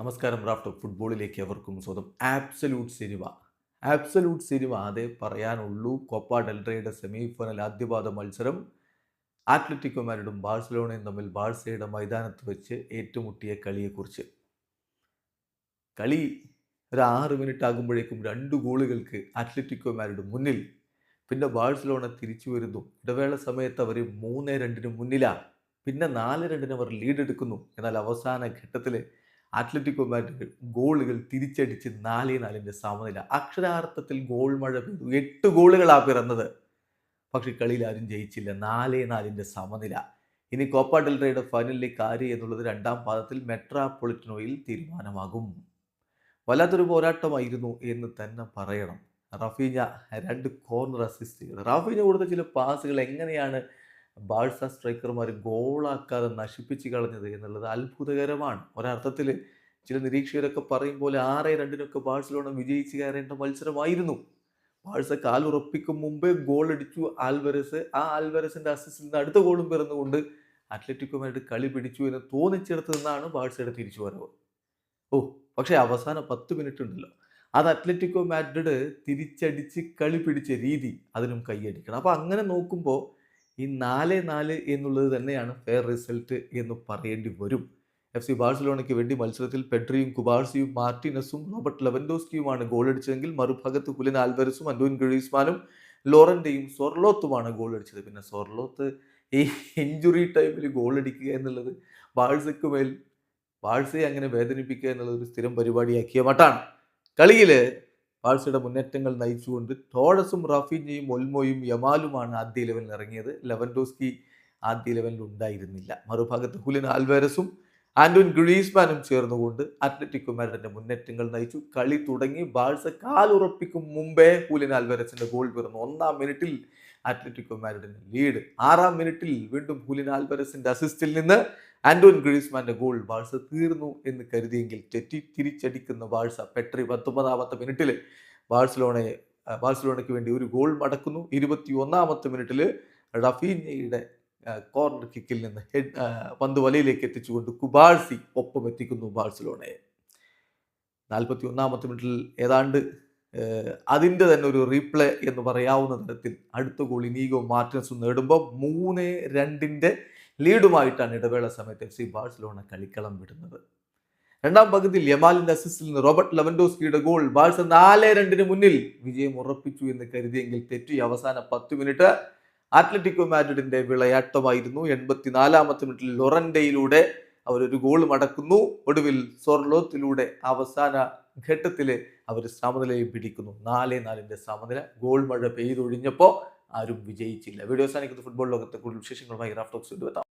നമസ്കാരം. Raft of ഫുട്ബോളിലേക്ക് അവർക്കും സ്വന്തം. ആബ്സല്യൂട്ട് സിനിമ അതേ പറയാനുള്ളൂ. കോപ്പ ഡെൽറേയുടെ സെമി ഫൈനൽ ആദ്യപാദ മത്സരം അത്ലറ്റിക്കോ മാഡ്രിഡും ബാഴ്സലോണയും തമ്മിൽ ബാഴ്സയുടെ മൈതാനത്ത് വെച്ച് ഏറ്റുമുട്ടിയ കളിയെക്കുറിച്ച്. കളി ഒരു 6 മിനിറ്റ് ആകുമ്പോഴേക്കും 2 ഗോളുകൾക്ക് അത്ലറ്റിക്കോ മാഡ്രിഡ് മുന്നിൽ. പിന്നെ ബാഴ്സലോണ തിരിച്ചു വരുന്നു. ഇടവേള സമയത്ത് അവർ 3-2 മുന്നിലാണ്. പിന്നെ 4-2 അവർ ലീഡ് എടുക്കുന്നു. എന്നാൽ അവസാന ഘട്ടത്തിൽ അത്ലറ്റിക്കോ മാഡ്രിഡ് ഗോളുകൾ തിരിച്ചടിച്ച് 4-4 സമനില. അക്ഷരാർത്ഥത്തിൽ ഗോൾ മഴ പെയ്തു. 8 ഗോളുകളാണ് പിറന്നത്. പക്ഷെ കളിയിൽ ആരും ജയിച്ചില്ല. 4-4 സമനില. ഇനി കോപ്പ ഡെൽറേയുടെ ഫൈനലിലേക്ക് ആര് എന്നുള്ളത് രണ്ടാം പാദത്തിൽ മെട്രോപൊളിറ്റനോയിൽ തീരുമാനമാകും. വല്ലാത്തൊരു പോരാട്ടമായിരുന്നു എന്ന് തന്നെ പറയണം. Raphinha 2 corner അസിസ്റ്റുകൾ. റാഫീഞ്ഞ കൊടുത്ത ചില പാസുകൾ എങ്ങനെയാണ് ബാഴ്സ സ്ട്രൈക്കർമാർ ഗോളാക്കാതെ നശിപ്പിച്ച് കളഞ്ഞത് എന്നുള്ളത് അത്ഭുതകരമാണ്. ഒരർത്ഥത്തിൽ ചില നിരീക്ഷകരൊക്കെ പറയും പോലെ 6-2 ബാഴ്സലോണ വിജയിച്ച് കയറേണ്ട മത്സരമായിരുന്നു. ബാഴ്സ കാലുറപ്പിക്കും മുമ്പേ ഗോൾ അടിച്ചു ആൽവരസ്. ആ ആൽവരസിന്റെ അസിസ്റ്റിൽ നിന്ന് അടുത്ത ഗോളും പിറന്നുകൊണ്ട് അത്ലറ്റിക്കോ മാഡ്രിഡ് കളി പിടിച്ചു എന്ന് തോന്നിച്ചെടുത്തു നിന്നാണ് ബാഴ്സയുടെ തിരിച്ചുവരവ്. പക്ഷേ അവസാന 10 മിനിറ്റ് ഉണ്ടല്ലോ, അത് അത്ലറ്റിക്കോ മാഡ്രിഡ് തിരിച്ചടിച്ച് കളി പിടിച്ച രീതി അതിനും കൈയടിക്കണം. അപ്പോൾ അങ്ങനെ നോക്കുമ്പോൾ ഈ 4-4 എന്നുള്ളത് തന്നെയാണ് ഫെയർ റിസൾട്ട് എന്ന് പറയേണ്ടി വരും. FC ബാഴ്സലോണയ്ക്ക് വേണ്ടി മത്സരത്തിൽ പെഡ്രിയും കുബാർസിയും മാർട്ടിനസും റോബർട്ട് ലെവൻഡോസ്കിയുമാണ് ഗോളടിച്ചതെങ്കിൽ മറുഭാഗത്ത് ഹുലിൻ ആൽവരസും അന്റോൻ ഗ്രീസ്മാനും ലോറന്റെയും സൊർലോത്തുമാണ് ഗോളടിച്ചത്. പിന്നെ സൊർലോത്ത് ഈ ഇഞ്ചുറി ടൈമിൽ ഗോളടിക്കുക എന്നുള്ളത് ബാഴ്സയെ അങ്ങനെ വേദനിപ്പിക്കുക എന്നുള്ളത് ഒരു സ്ഥിരം പരിപാടിയാക്കിയ മട്ടാണ്. കളിയിൽ ബാഴ്സയുടെ മുന്നേറ്റങ്ങൾ നയിച്ചുകൊണ്ട് ടോഡസും റാഫീഞ്ഞയും ഒൽമോയും യമാലുമാണ് ആദ്യ 11 ഇറങ്ങിയത്. ലെവൻഡോസ്കി ആദ്യ 11 ഉണ്ടായിരുന്നില്ല. മറുഭാഗത്ത് ഹുലിൻ ആൽവാരസും ആന്റോൻ ഗ്രീസ്മാനും ചേർന്നുകൊണ്ട് അത്ലറ്റിക്കോ മാഡ്രിഡിന്റെ മുന്നേറ്റങ്ങൾ നയിച്ചു. കളി തുടങ്ങി. ബാഴ്സ കാലുറപ്പിക്കും മുമ്പേ ഹുലിൻ ആൽവാരസിന്റെ ഗോൾ പിറന്നു. 1-ാം മിനിറ്റിൽ അത്ലറ്റിക്കോ മാഡ്രിഡിന് ലീഡ്. 6-ാം മിനിറ്റിൽ വീണ്ടും ഹുലിൻ ആൽവാരസിന്റെ അസിസ്റ്റിൽ നിന്ന് ആന്റോൻ ഗ്രീസ്മാന്റെ ഗോൾ. ബാഴ്സ തീർന്നു എന്ന് കരുതിയെങ്കിൽ തെറ്റി. തിരിച്ചടിക്കുന്ന ബാഴ്സ. പെട്രി 19-ാമത്തെ മിനിറ്റിൽ ബാഴ്സലോണയ്ക്ക് വേണ്ടി ഒരു ഗോൾ മടക്കുന്നു. 21-ാമത്തെ മിനിറ്റിൽ റഫീഞ്ഞയുടെ കോർണർ കിക്കിൽ നിന്ന് പന്ത് വലയിലേക്ക് എത്തിച്ചുകൊണ്ട് കുബാർസി ഒപ്പം എത്തിക്കുന്നു ബാഴ്സലോണയെ. 41-ാമത്തെ മിനിറ്റിൽ ഏതാണ്ട് അതിൻ്റെ തന്നെ ഒരു റീപ്ലേ എന്ന് പറയാവുന്ന തരത്തിൽ അടുത്ത ഗോൾ ഇനീഗോ മാർട്ടിനസും നേടുമ്പോൾ 3-2 ലീഡുമായിട്ടാണ് ഇടവേള സമയത്ത് FC ബാഴ്സലോണ കളിക്കളം വിടുന്നത്. രണ്ടാം പകുതിയിൽ യമാലിന്റെ അസിസ്റ്റിൽ നിന്ന് റോബർട്ട് ലെവൻഡോസ്കിയുടെ ഗോൾ. ബാഴ്സ 4-2 മുന്നിൽ വിജയം ഉറപ്പിച്ചു എന്ന് കരുതിയെങ്കിൽ തെറ്റി. അവസാന 10 മിനിറ്റ് അത്ലറ്റിക്കോ മാഡ്രിഡിന്റെ വിളയാട്ടമായിരുന്നു. 84-ാമത്തെ മിനിറ്റിൽ ലൊറന്റയിലൂടെ അവരൊരു ഗോൾ മടക്കുന്നു. ഒടുവിൽ സൊർലോത്തിലൂടെ അവസാന ഘട്ടത്തിൽ അവർ സമനിലയും പിടിക്കുന്നു. 4-4 സമനില. ഗോൾ മഴ പെയ്തൊഴിഞ്ഞപ്പോൾ ആരും വിജയിച്ചില്ല. വീഡിയോ അവസാനിക്കുന്ന ഫുട്ബോൾ ലോകത്തെ കൂടുതൽ വിശേഷങ്ങളുമായി റാഫ്റ്റ് ടോക്സ് എത്താം.